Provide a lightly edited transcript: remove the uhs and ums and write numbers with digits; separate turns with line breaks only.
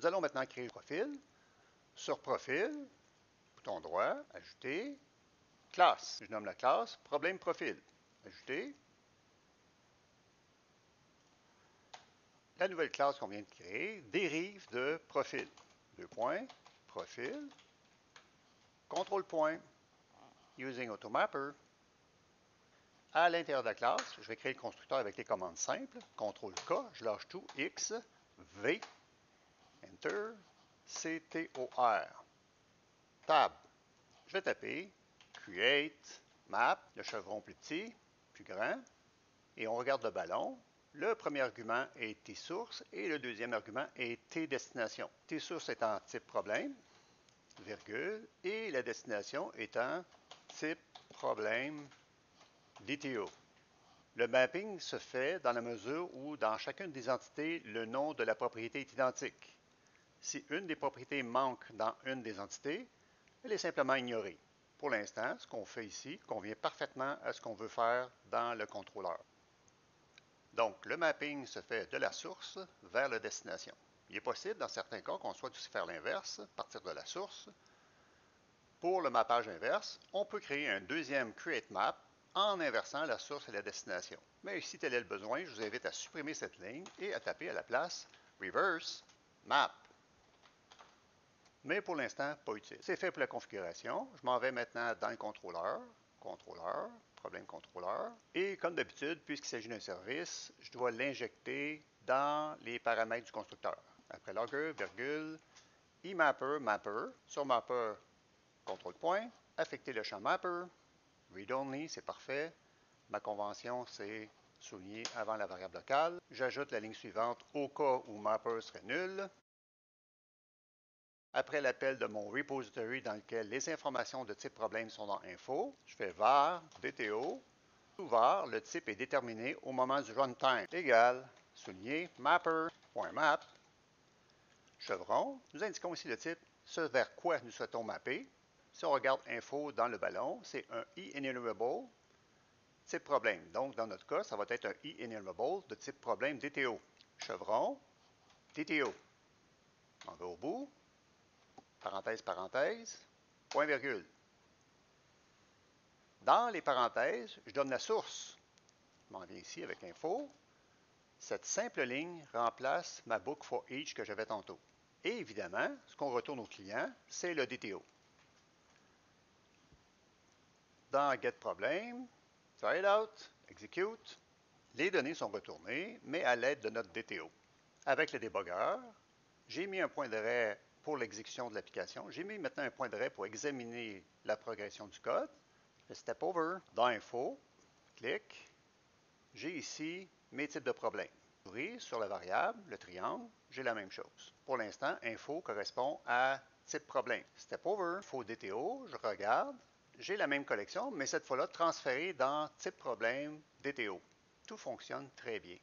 Nous allons maintenant créer un profil. Sur Profil, bouton droit, Ajouter, Classe. Je nomme la classe Problème Profil. Ajouter. La nouvelle classe qu'on vient de créer dérive de Profil. Deux points, Profil, Contrôle point, Using Automapper. À l'intérieur de la classe, je vais créer le constructeur avec les commandes simples. CTRL-K, je lâche tout, X, V, Enter, CTOR. Tab. Je vais taper Create, Map, le chevron plus petit, plus grand, et on regarde le ballon. Le premier argument est T-source et le deuxième argument est T-destination. T-source étant type problème, virgule, et la destination étant type problème DTO. Le mapping se fait dans la mesure où dans chacune des entités, le nom de la propriété est identique. Si une des propriétés manque dans une des entités, elle est simplement ignorée. Pour l'instant, ce qu'on fait ici convient parfaitement à ce qu'on veut faire dans le contrôleur. Donc, le mapping se fait de la source vers la destination. Il est possible, dans certains cas, qu'on souhaite aussi faire l'inverse, partir de la source. Pour le mappage inverse, on peut créer un deuxième Create Map en inversant la source et la destination. Mais si tel est le besoin, je vous invite à supprimer cette ligne et à taper à la place Reverse Map. Mais pour l'instant, pas utile. C'est fait pour la configuration. Je m'en vais maintenant dans le contrôleur. Contrôleur, problème contrôleur. Et comme d'habitude, puisqu'il s'agit d'un service, je dois l'injecter dans les paramètres du constructeur. Après logger, virgule, emapper, mapper. Sur mapper, contrôle point, affecter le champ mapper. Read only, c'est parfait. Ma convention, c'est souligner avant la variable locale. J'ajoute la ligne suivante au cas où mapper serait nul. Après l'appel de mon repository dans lequel les informations de type problème sont dans info, je fais var DTO. Sous var, le type est déterminé au moment du runtime. Égal, souligné, mapper.map. Chevron, nous indiquons ici le type, ce vers quoi nous souhaitons mapper. Si on regarde info dans le ballon, c'est un enumerable type problème. Donc, dans notre cas, ça va être un enumerable de type problème DTO. Chevron, DTO. On va au bout. Parenthèse, parenthèse, point virgule. Dans les parenthèses, je donne la source. Je m'en viens ici avec info. Cette simple ligne remplace ma book for each que j'avais tantôt. Et évidemment, ce qu'on retourne au client, c'est le DTO. Dans Get Problem, Try it out, Execute, les données sont retournées, mais à l'aide de notre DTO. Avec le débogueur, j'ai mis un point d'arrêt pour l'exécution de l'application. J'ai mis maintenant un point d'arrêt pour examiner la progression du code. Je fais Step Over. Dans Info, clic. J'ai ici mes types de problèmes. Sur la variable, le triangle, j'ai la même chose. Pour l'instant, Info correspond à type problème. Step Over, Info DTO, je regarde. J'ai la même collection, mais cette fois-là transférée dans type problème DTO. Tout fonctionne très bien.